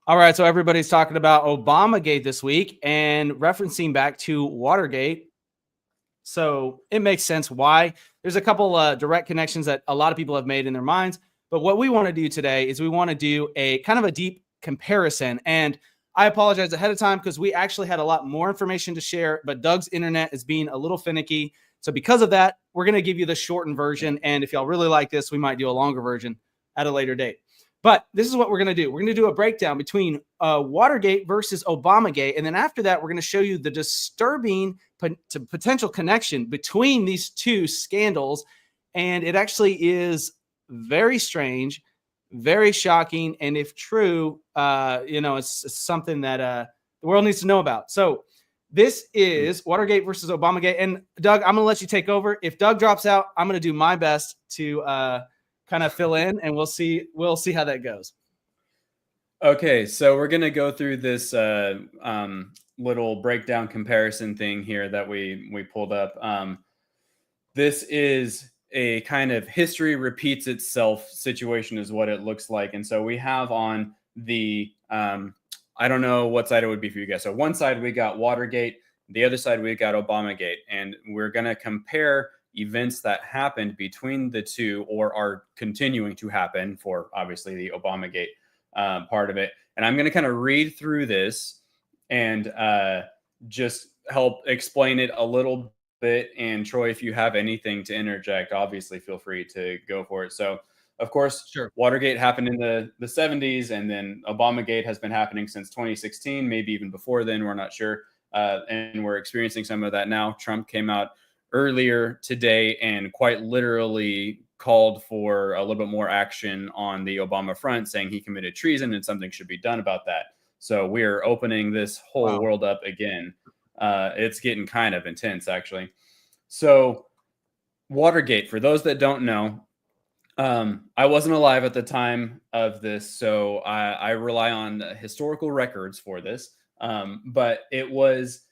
All right, so everybody's talking about Obamagate this week and referencing back to Watergate. So it makes sense why. There's a couple direct connections that a lot of people have made in their minds. But what we want to do today is we want to do a kind of a deep comparison. And I apologize ahead of time because we actually had a lot more information to share, but Doug's internet is being a little finicky. So because of that, we're going to give you the shortened version. And if y'all really like this, we might do a longer version at a later date. But this is what we're going to do. We're going to do a breakdown between Watergate versus Obamagate. And then after that, we're going to show you the disturbing potential connection between these two scandals. And it actually is very strange, very shocking. And if true, it's something that the world needs to know about. So this is Watergate versus Obamagate. And Doug, I'm going to let you take over. If Doug drops out, I'm going to do my best to kind of fill in, and we'll see how that goes. Okay, so we're gonna go through this little breakdown comparison thing here that we pulled up. This is a kind of history repeats itself situation, is what it looks like. And so we have on the I don't know what side it would be for you guys. So one side we got Watergate, the other side we got Obamagate, and we're gonna compare events that happened between the two or are continuing to happen for obviously the Obamagate part of it. And I'm going to kind of read through this and just help explain it a little bit. And Troy, if you have anything to interject, obviously feel free to go for it. So of course, sure. Watergate happened in the 70s, and then Obamagate has been happening since 2016, maybe even before then, we're not sure. And we're experiencing some of that now. Trump came out earlier today and quite literally called for a little bit more action on the Obama front, saying he committed treason and something should be done about that. So we're opening this whole world up again. It's getting kind of intense, actually. So Watergate, for those that don't know, I wasn't alive at the time of this, so I rely on historical records for this. But it was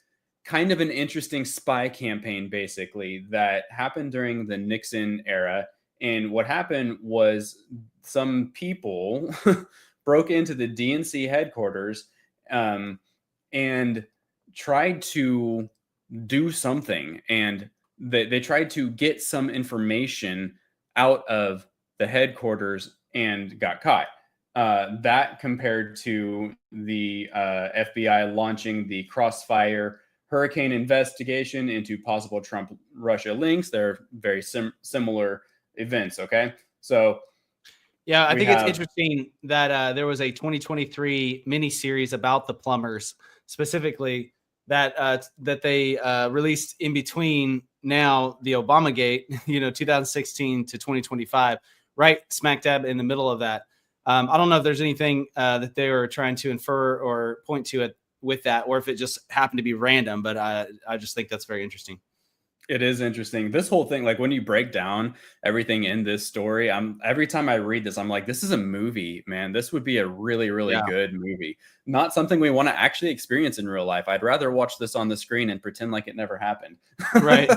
kind of an interesting spy campaign, basically, that happened during the Nixon era. And what happened was some people broke into the DNC headquarters and tried to do something. And they tried to get some information out of the headquarters and got caught. That compared to the FBI launching the Crossfire Hurricane investigation into possible Trump-Russia links. They're very similar events, okay? So yeah, I think it's interesting that there was a 2023 miniseries about the plumbers, specifically that they released in between now the Obamagate, 2016 to 2025, right smack dab in the middle of that. I don't know if there's anything that they were trying to infer or point to it with that, or if it just happened to be random, but I just think that's very interesting. It is interesting. This whole thing, like when you break down everything in this story, every time I read this, I'm like, this is a movie, man. This would be a really, really good movie. Not something we want to actually experience in real life. I'd rather watch this on the screen and pretend like it never happened. Right.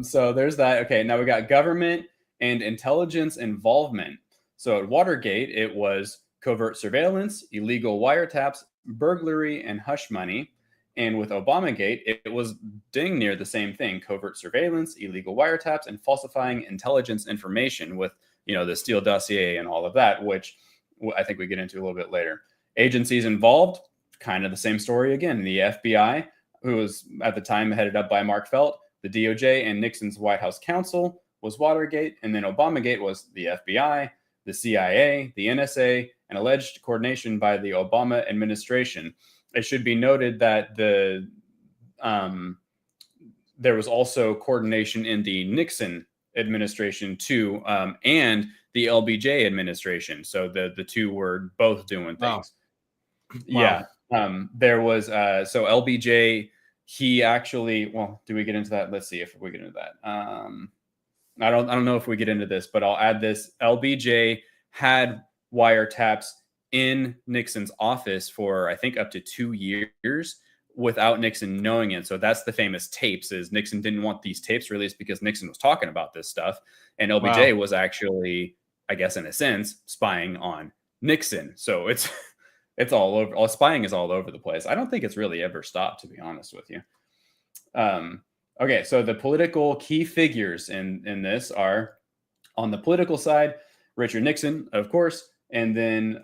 So there's that. Okay, now we got government and intelligence involvement. So at Watergate, it was covert surveillance, illegal wiretaps, burglary, and hush money. And with Obamagate, it was dang near the same thing: covert surveillance, illegal wiretaps, and falsifying intelligence information with, the Steele dossier and all of that, which I think we get into a little bit later. Agencies involved, kind of the same story again. The FBI, who was at the time headed up by Mark Felt, the DOJ, and Nixon's White House counsel was Watergate. And then Obamagate was the FBI, the CIA, the NSA, and alleged coordination by the Obama administration. It should be noted that there was also coordination in the Nixon administration too, and the LBJ administration. So the two were both doing things. Wow. Yeah. There was so LBJ, he actually, well, do we get into that? Let's see if we get into that. I don't know if we get into this, but I'll add this. LBJ had wiretaps in Nixon's office for, I think, up to 2 years without Nixon knowing it. So that's the famous tapes, is Nixon didn't want these tapes released because Nixon was talking about this stuff. And LBJ was actually, I guess, in a sense, spying on Nixon. So it's it's all over. All spying is all over the place. I don't think it's really ever stopped, to be honest with you. Okay, so the political key figures in this are, on the political side, Richard Nixon, of course, and then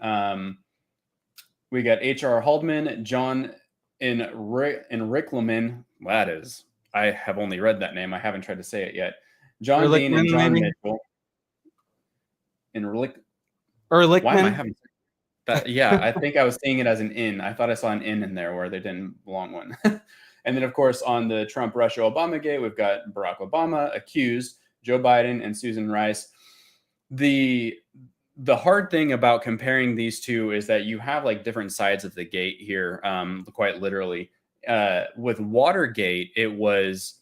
we got H.R. Haldeman, John Enrichleman. That is, I have only read that name. I haven't tried to say it yet. John Dean and John Mitchell. Ehrlichman. Why am I having that? Yeah, I think I was seeing it as an N. I thought I saw an N in there where they didn't belong one. And then, of course, on the Trump-Russia-Obamagate, we've got Barack Obama accused, Joe Biden, and Susan Rice. The hard thing about comparing these two is that you have like different sides of the gate here, quite literally. With Watergate, it was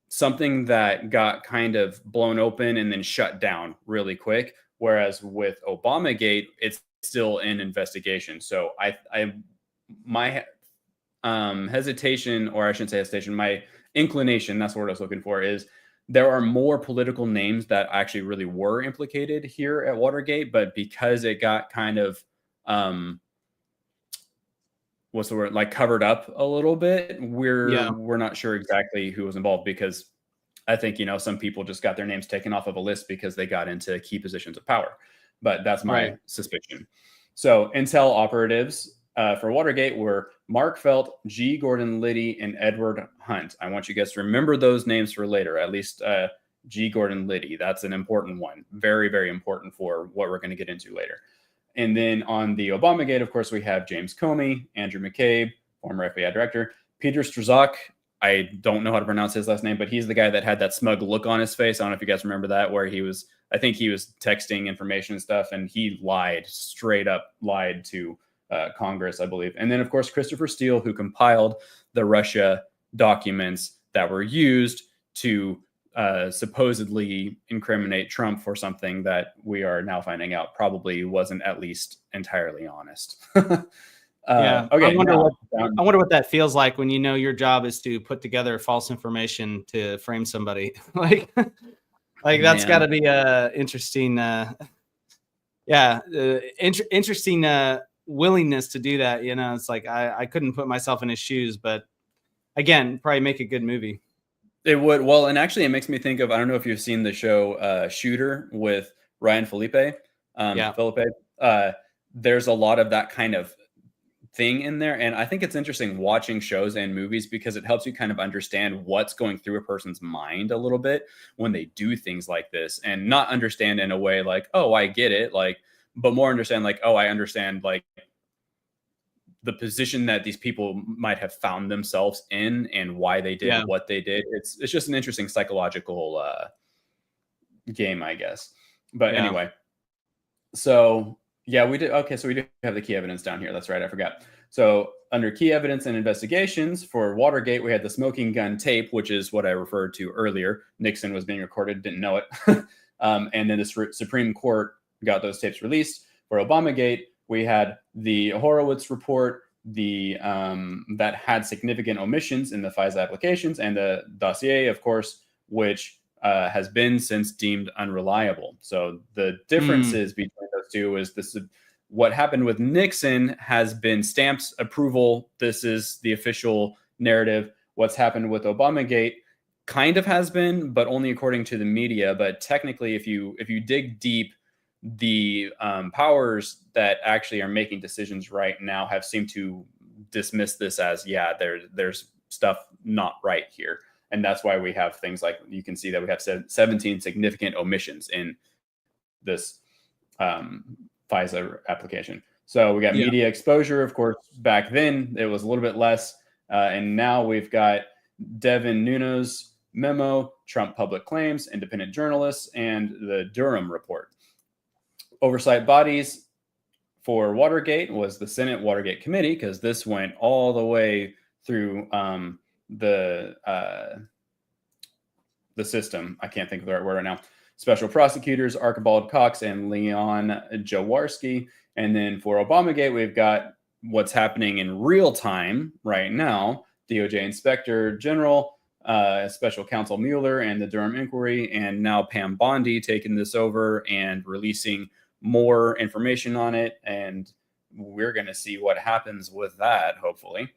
something that got kind of blown open and then shut down really quick. Whereas with Obamagate, it's still in investigation. So my hesitation, or I shouldn't say hesitation, my inclination, that's what I was looking for, is there are more political names that actually really were implicated here at Watergate, but because it got kind of, what's the word, like covered up a little bit, we're not sure exactly who was involved, because I think, some people just got their names taken off of a list because they got into key positions of power, but that's my suspicion. So intel operatives for Watergate were Mark Felt, G. Gordon Liddy, and Edward Hunt. I want you guys to remember those names for later, at least G. Gordon Liddy. That's an important one. Very, very important for what we're going to get into later. And then on the Obamagate, of course, we have James Comey, Andrew McCabe, former FBI director, Peter Strzok. I don't know how to pronounce his last name, but he's the guy that had that smug look on his face. I don't know if you guys remember that, where I think he was texting information and stuff, and he straight up lied to Congress, I believe. And then, of course, Christopher Steele, who compiled the Russia documents that were used to supposedly incriminate Trump for something that we are now finding out probably wasn't at least entirely honest. Yeah. Okay. I wonder what that feels like when your job is to put together false information to frame somebody. like that's got to be interesting. Interesting willingness to do that. It's like I couldn't put myself in his shoes, but again, probably make a good movie. It would. Well, and actually, it makes me think of, I don't know if you've seen the show Shooter with Ryan Felipe. There's a lot of that kind of thing in there. And I think it's interesting watching shows and movies because it helps you kind of understand what's going through a person's mind a little bit when they do things like this, and not understand in a way like, oh, I get it. But more understand like, oh, I understand like the position that these people might have found themselves in and why they did what they did. It's just an interesting psychological game, I guess. But anyway, so we did. Okay, so we do have the key evidence down here. That's right, I forgot. So under key evidence and investigations for Watergate, we had the smoking gun tape, which is what I referred to earlier. Nixon was being recorded, didn't know it. And then the Supreme Court got those tapes released. For Obamagate, we had the Horowitz report, that had significant omissions in the FISA applications, and the dossier, of course, which has been since deemed unreliable. So the differences between those two is what happened with Nixon has been stamped approval. This is the official narrative. What's happened with Obamagate kind of has been, but only according to the media. But technically, if you dig deep, the powers that actually are making decisions right now have seemed to dismiss this as, there's stuff not right here. And that's why we have things like, you can see that we have 17 significant omissions in this FISA application. So we got media exposure. Of course, back then it was a little bit less. And now we've got Devin Nuno's memo, Trump public claims, independent journalists, and the Durham report. Oversight bodies for Watergate was the Senate Watergate Committee, because this went all the way through the system. I can't think of the right word right now. Special prosecutors Archibald Cox and Leon Jaworski. And then for Obamagate, we've got what's happening in real time right now. DOJ Inspector General, Special Counsel Mueller, and the Durham inquiry, and now Pam Bondi taking this over and releasing more information on it, and we're going to see what happens with that, hopefully.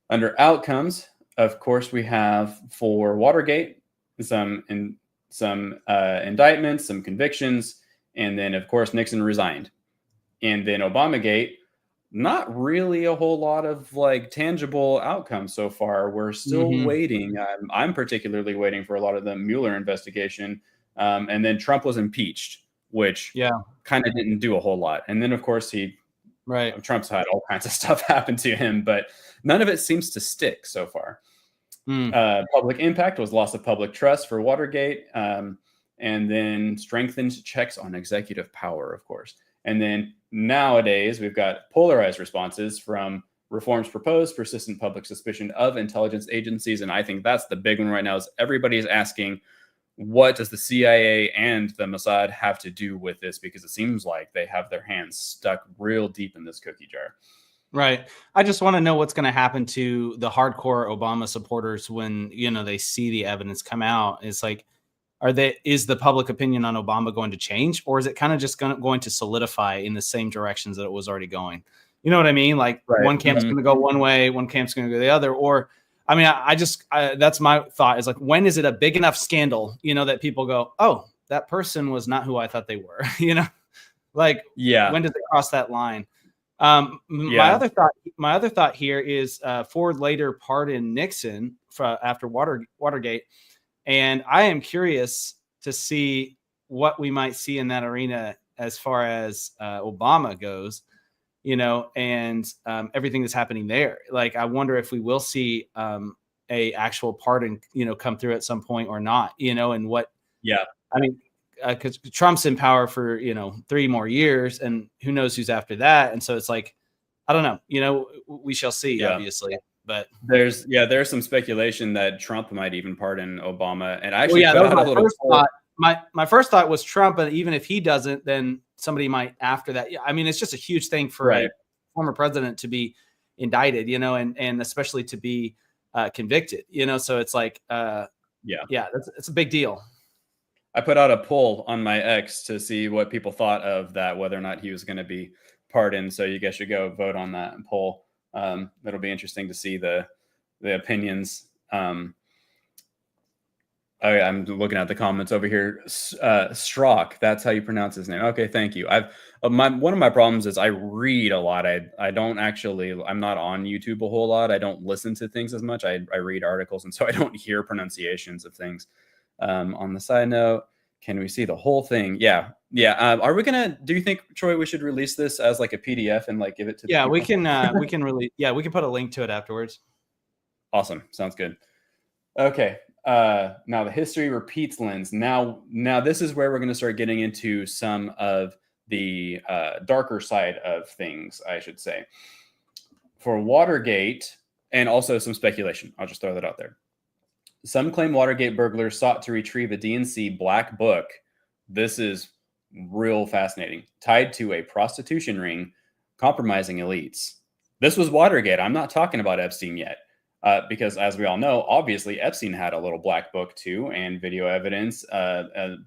Under outcomes, of course, we have for Watergate some indictments, some convictions, and then, of course, Nixon resigned. And then Obamagate, not really a whole lot of like tangible outcomes so far. We're still waiting. I'm particularly waiting for a lot of the Mueller investigation. And then Trump was impeached, which kind of didn't do a whole lot. And then, of course, Trump's had all kinds of stuff happen to him, but none of it seems to stick so far. Public impact was loss of public trust for Watergate, and then strengthened checks on executive power, of course. And then nowadays, we've got polarized responses from reforms proposed, persistent public suspicion of intelligence agencies. And I think that's the big one right now is everybody is asking, what does the CIA and the Mossad have to do with this? Because it seems like they have their hands stuck real deep in this cookie jar. Right. I just want to know what's going to happen to the hardcore Obama supporters when, they see the evidence come out. It's like, is the public opinion on Obama going to change, or is it kind of just going to solidify in the same directions that it was already going? You know what I mean? Like one camp's going to go one way, one camp's going to go the other. Or, I mean, that's my thought is like, when is it a big enough scandal, that people go, oh, that person was not who I thought they were, like, when does it cross that line? My other thought here is Ford later pardoned Nixon after Watergate. And I am curious to see what we might see in that arena as far as Obama goes, and everything that's happening there. Like, I wonder if we will see a actual pardon, come through at some point or not, and what. Yeah. I mean, because Trump's in power for, 3 more years, and who knows who's after that. And so it's like, I don't know, we shall see, obviously. But there's some speculation that Trump might even pardon Obama. And I actually that was my first thought. My first thought was Trump, and even if he doesn't, then somebody might after that. I mean, it's just a huge thing for a former president to be indicted, and especially to be convicted, so it's like, it's a big deal. I put out a poll on my X to see what people thought of that, whether or not he was going to be pardoned. So you guys should go vote on that poll. It'll be interesting to see the opinions. I'm looking at the comments over here. Strzok, that's how you pronounce his name. Okay, thank you. One of my problems is I read a lot. I'm not on YouTube a whole lot. I don't listen to things as much. I read articles, and so I don't hear pronunciations of things. On the side note, can we see the whole thing? Yeah. Are we gonna? Do you think, Troy, we should release this as like a PDF and like give it to? Yeah, we can. We can put a link to it afterwards. Awesome. Sounds good. Okay. Now the history repeats lens. Now this is where we're going to start getting into some of the darker side of things, I should say. For Watergate, and also some speculation. I'll just throw that out there. Some claim Watergate burglars sought to retrieve a DNC black book. This is real fascinating. Tied to a prostitution ring, compromising elites. This was Watergate. I'm not talking about Epstein yet. Because as we all know, obviously Epstein had a little black book too, and video evidence,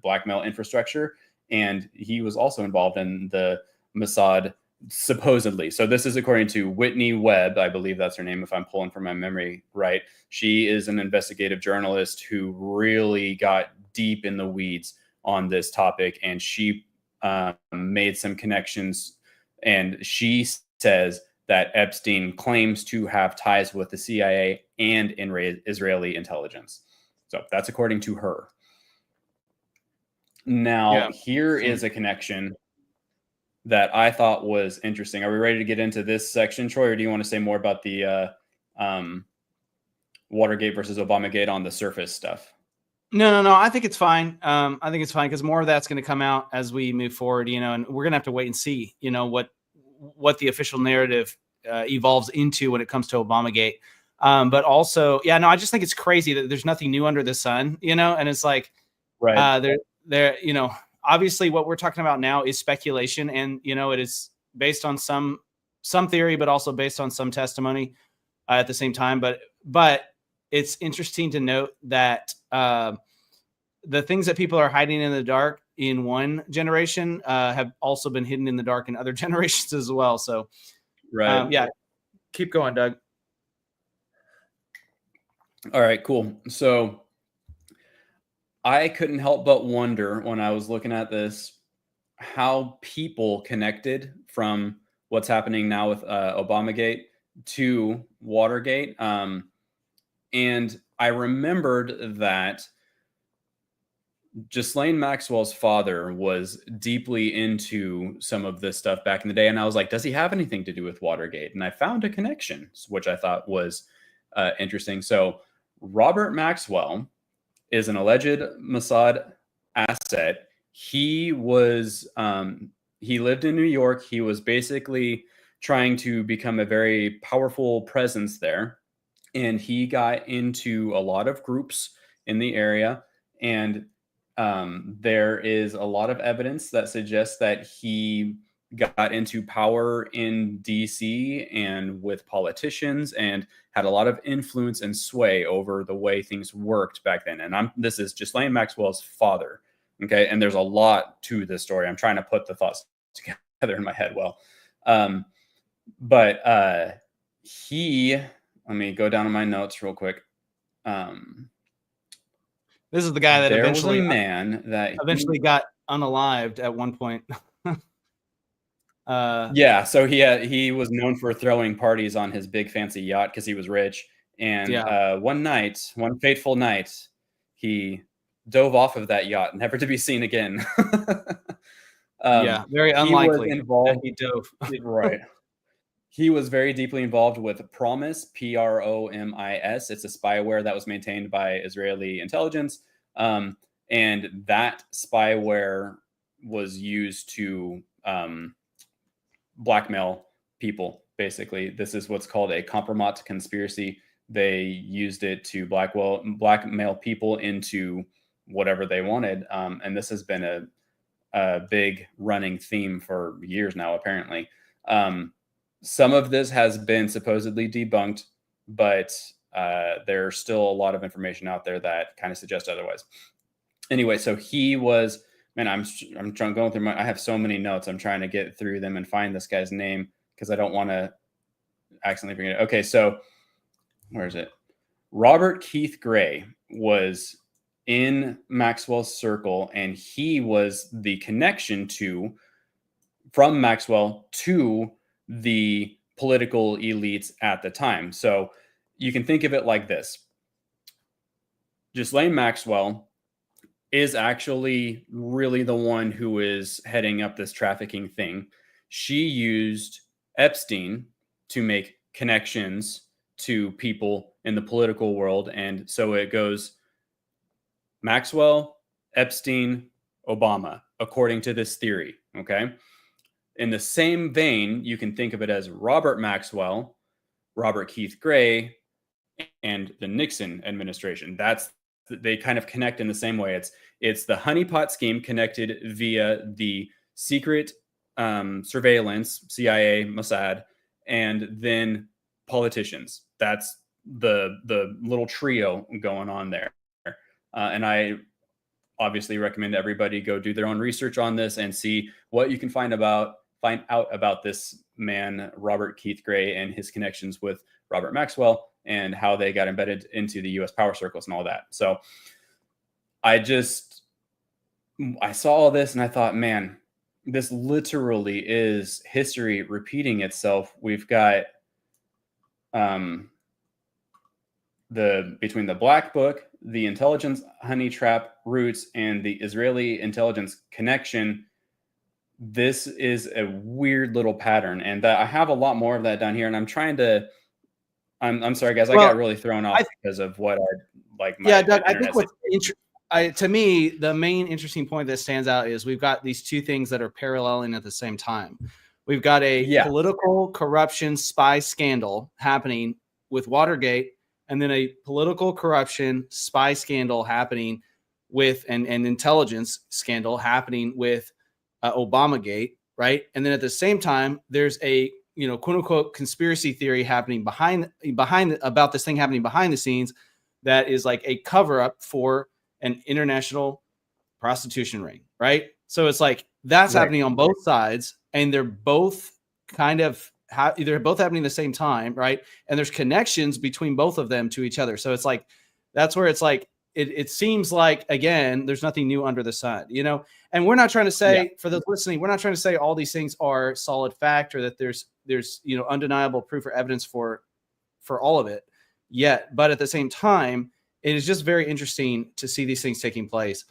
blackmail infrastructure. And he was also involved in the Mossad, supposedly. So this is according to Whitney Webb. I believe that's her name, if I'm pulling from my memory right. She is an investigative journalist who really got deep in the weeds on this topic. And she made some connections. And she says that Epstein claims to have ties with the CIA and Israeli intelligence. So that's according to her. Now, here is a connection that I thought was interesting. Are we ready to get into this section, Troy, or do you want to say more about the Watergate versus Obamagate on the surface stuff? No. I think it's fine. I think it's fine because more of that's going to come out as we move forward, and we're going to have to wait and see, what the official narrative evolves into when it comes to Obamagate. But also, I just think it's crazy that there's nothing new under the sun, and it's like, there, obviously what we're talking about now is speculation, and, it is based on some theory, but also based on some testimony at the same time. But it's interesting to note that the things that people are hiding in the dark in one generation have also been hidden in the dark in other generations as well. So, Right. yeah, keep going, Doug. All right, cool. So I couldn't help but wonder when I was looking at this how people connected from what's happening now with Obamagate to Watergate. And I remembered that Ghislaine Maxwell's father was deeply into some of this stuff back in the day. And I was like, does he have anything to do with Watergate? And I found a connection, which I thought was interesting. So Robert Maxwell is an alleged Mossad asset. He was he lived in New York. He was basically trying to become a very powerful presence there, and he got into a lot of groups in the area. And there is a lot of evidence that suggests that he got into power in DC and with politicians and had a lot of influence and sway over the way things worked back then. And this is Ghislaine Maxwell's father. Okay. And there's a lot to this story. I'm trying to put the thoughts together in my head. Well, let me go down to my notes real quick. This is the guy that eventually got unalived at one point. Yeah, so he was known for throwing parties on his big fancy yacht because he was rich. And one fateful night, he dove off of that yacht, never to be seen again. Very unlikely. He was involved. He dove. Right. He was very deeply involved with Promis, Promis. It's a spyware that was maintained by Israeli intelligence. And that spyware was used to blackmail people, basically. This is what's called a compromat conspiracy. They used it to blackmail people into whatever they wanted. And this has been a big running theme for years now, apparently. Some of this has been supposedly debunked, but there's still a lot of information out there that kind of suggests otherwise. Anyway, so he was, man, I'm going through I have so many notes. I'm trying to get through them and find this guy's name because I don't want to accidentally forget it. Okay, so where is it? Robert Keith Gray was in Maxwell's circle, and he was the connection from Maxwell to the political elites at the time. So you can think of it like this. Ghislaine Maxwell is actually really the one who is heading up this trafficking thing. She used Epstein to make connections to people in the political world. And so it goes Maxwell, Epstein, Obama, according to this theory. Okay. In the same vein, you can think of it as Robert Maxwell, Robert Keith Gray, and the Nixon administration. They kind of connect in the same way. It's the honeypot scheme connected via the secret surveillance, CIA, Mossad, and then politicians. That's the little trio going on there. And I obviously recommend everybody go do their own research on this and see what you can find out about this man, Robert Keith Gray, and his connections with Robert Maxwell and how they got embedded into the US power circles and all that. So I saw all this and I thought, man, this literally is history repeating itself. We've got between the Black Book, the intelligence honey trap roots, and the Israeli intelligence connection. This is a weird little pattern, and I have a lot more of that down here. And I'm trying to. I'm sorry, guys. I got really thrown off because of what I like. Doug, I think to me, the main interesting point that stands out is we've got these two things that are paralleling at the same time. We've got a political corruption spy scandal happening with Watergate, and then a political corruption spy scandal happening with an intelligence scandal happening with Obamagate, right? And then at the same time, there's a quote unquote conspiracy theory happening behind about this thing happening behind the scenes that is like a cover up for an international prostitution ring, right? So it's like that's happening on both sides, and they're both kind of they're both happening at the same time, right? And there's connections between both of them to each other. So it's like that's where it's like it seems like, again, there's nothing new under the sun, you know. And we're not trying to say, for those listening, we're not trying to say all these things are solid fact or that there's you know, undeniable proof or evidence for all of it yet. But at the same time, it is just very interesting to see these things taking place.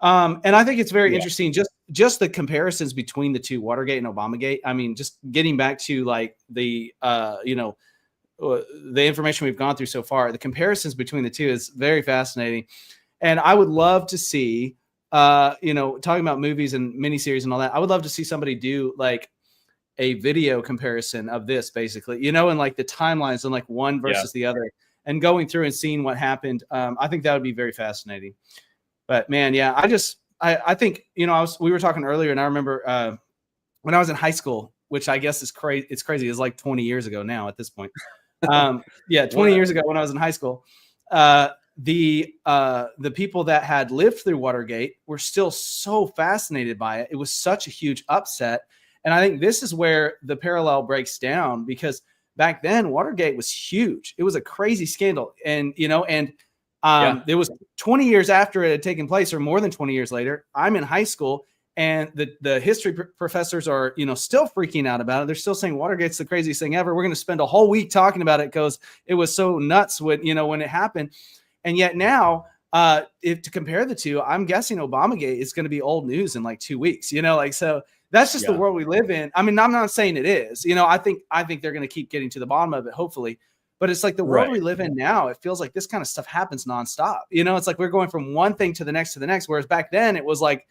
And I think it's very interesting, just the comparisons between the two, Watergate and Obamagate. I mean, just getting back to like the, you know, the information we've gone through so far, the comparisons between the two is very fascinating. And I would love to see, you know, talking about movies and miniseries and all that, I would love to see somebody do like a video comparison of this, basically, you know, and like the timelines and like one versus the other, and going through and seeing what happened. I think that would be very fascinating. But man, I think, you know, we were talking earlier, and I remember when I was in high school, which I guess is crazy. It's crazy. It's like 20 years ago now at this point. 20 years ago when I was in high school, the people that had lived through Watergate were still so fascinated by it. It was such a huge upset. And I think this is where the parallel breaks down, because back then Watergate was huge. It was a crazy scandal. And, you know, and it was 20 years after it had taken place, or more than 20 years later. I'm in high school, and the history professors are, you know, still freaking out about it. They're still saying Watergate's the craziest thing ever. We're going to spend a whole week talking about it because it was so nuts when it happened. And yet now, to compare the two, I'm guessing Obamagate is going to be old news in like 2 weeks, you know, like, so that's just the world we live in. I mean, I'm not saying it is, you know, I think they're going to keep getting to the bottom of it, hopefully. But it's like the world we live in now, it feels like this kind of stuff happens nonstop. You know, it's like we're going from one thing to the next. Whereas back then it was like,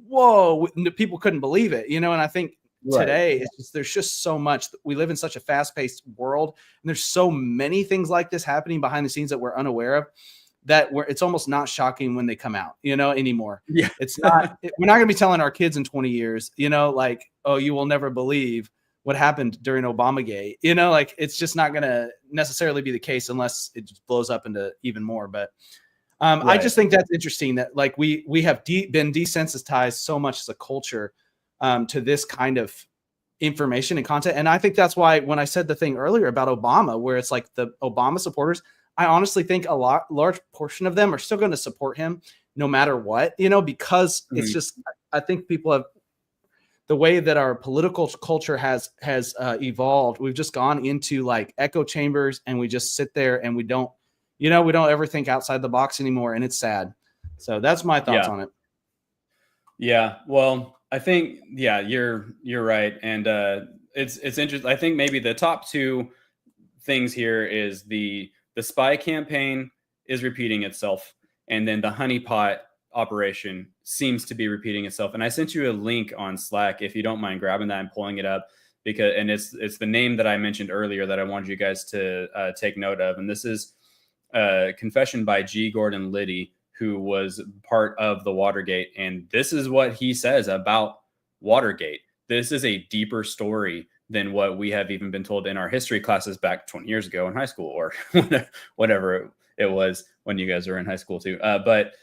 whoa, people couldn't believe it, you know? And I think today there's just so much. We live in such a fast-paced world, and there's so many things like this happening behind the scenes that we're unaware of, that it's almost not shocking when they come out, you know, anymore. Yeah. It's not, we're not going to be telling our kids in 20 years, you know, like, oh, you will never believe what happened during Obamagate, you know, like it's just not going to necessarily be the case unless it just blows up into even more. But I just think that's interesting that like we have been desensitized so much as a culture to this kind of information and content. And I think that's why when I said the thing earlier about Obama, where it's like the Obama supporters, I honestly think large portion of them are still going to support him no matter what, you know, because it's just, I think people have, the way that our political culture has evolved, we've just gone into like echo chambers, and we just sit there and we don't ever think outside the box anymore. And it's sad. So that's my thoughts on it. Yeah. Well, I think, you're right. And it's interesting. I think maybe the top two things here is the spy campaign is repeating itself, and then the honeypot operation seems to be repeating itself. And I sent you a link on Slack, if you don't mind grabbing that and pulling it up, because it's the name that I mentioned earlier that I wanted you guys to take note of. And this is a confession by G. Gordon Litty, who was part of the Watergate. And this is what he says about Watergate. This is a deeper story than what we have even been told in our history classes back 20 years ago in high school, or whatever it was when you guys were in high school too. But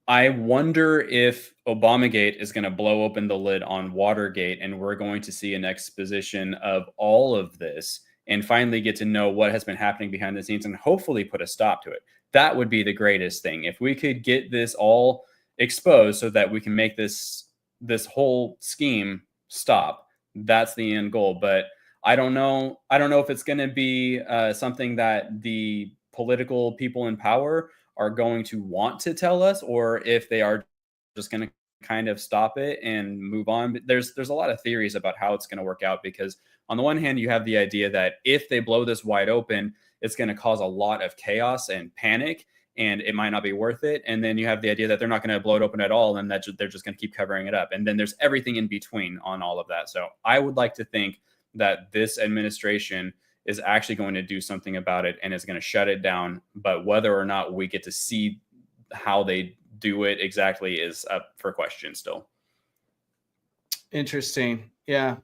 I wonder if Obamagate is going to blow open the lid on Watergate, and we're going to see an exposition of all of this and finally get to know what has been happening behind the scenes and hopefully put a stop to it. That would be the greatest thing. If we could get this all exposed so that we can make this whole scheme stop, that's the end goal. But I don't know if it's going to be something that the political people in power are going to want to tell us, or if they are just going to kind of stop it and move on. But there's a lot of theories about how it's going to work out, because on the one hand, you have the idea that if they blow this wide open, it's going to cause a lot of chaos and panic, and it might not be worth it. And then you have the idea that they're not going to blow it open at all, and that they're just going to keep covering it up. And then there's everything in between on all of that. So I would like to think that this administration is actually going to do something about it and is going to shut it down. But whether or not we get to see how they do it exactly is up for question still. Interesting. Yeah.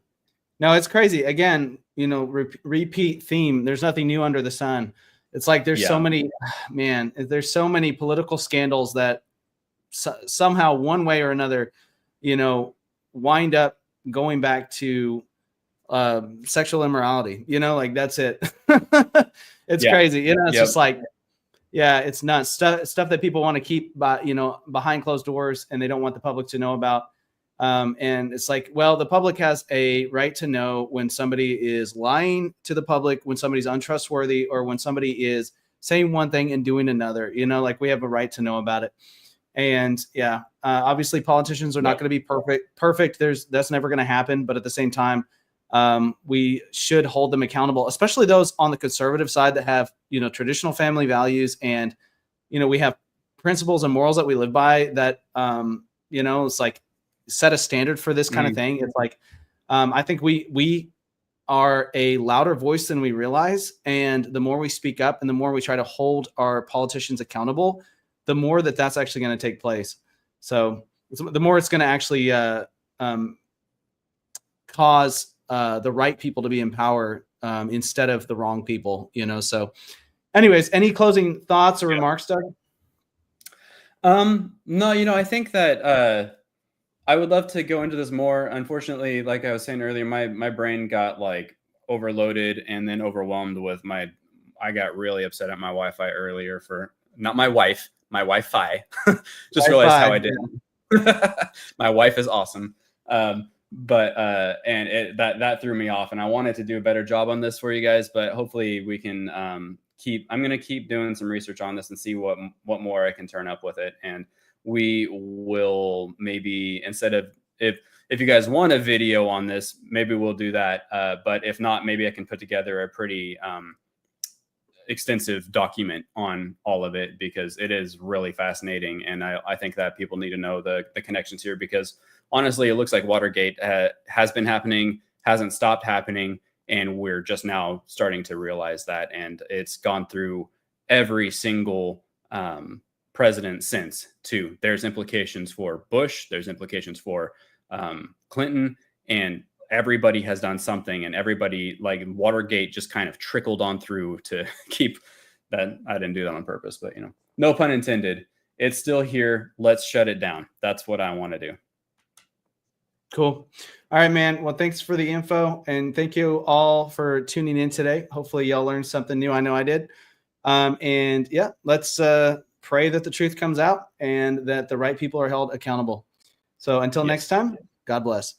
No, it's crazy. Again, you know, repeat theme. There's nothing new under the sun. It's like there's so many, man, there's so many political scandals that somehow, one way or another, wind up going back to sexual immorality. Like that's it. It's crazy. It's just like, yeah, it's nuts. Stuff that people want to keep behind closed doors, and they don't want the public to know about. And it's like, well, the public has a right to know when somebody is lying to the public, when somebody's untrustworthy, or when somebody is saying one thing and doing another. Like we have a right to know about it. And obviously politicians are not going to be perfect. That's never going to happen. But at the same time, we should hold them accountable, especially those on the conservative side that have, traditional family values. And, we have principles and morals that we live by that, it's like set a standard for this kind of thing. It's like, I think we are a louder voice than we realize. And the more we speak up and the more we try to hold our politicians accountable, the more that's actually going to take place. So the more it's going to actually cause the right people to be in power instead of the wrong people, So anyways, any closing thoughts or remarks, Doug? No, I think that I would love to go into this more. Unfortunately, like I was saying earlier, my brain got like overloaded and then overwhelmed with I got really upset at my Wi-Fi earlier for not my wife, my Wi-Fi. Just realized how I did. My wife is awesome. But that threw me off, and I wanted to do a better job on this for you guys, but hopefully we can I'm going to keep doing some research on this and see what more I can turn up with it. And we will maybe, instead of, if you guys want a video on this, maybe we'll do that. But if not, maybe I can put together a pretty extensive document on all of it, because it is really fascinating. And I think that people need to know the connections here, because honestly, it looks like Watergate has been happening, hasn't stopped happening, and we're just now starting to realize that. And it's gone through every single president since, too. There's implications for Bush, there's implications for Clinton, and everybody has done something, and everybody, like Watergate, just kind of trickled on through to keep that. I didn't do that on purpose, but no pun intended. It's still here. Let's shut it down. That's what I want to do. Cool. All right, man. Well, thanks for the info, and thank you all for tuning in today. Hopefully y'all learned something new. I know I did. And yeah, let's pray that the truth comes out and that the right people are held accountable. So until next time, God bless.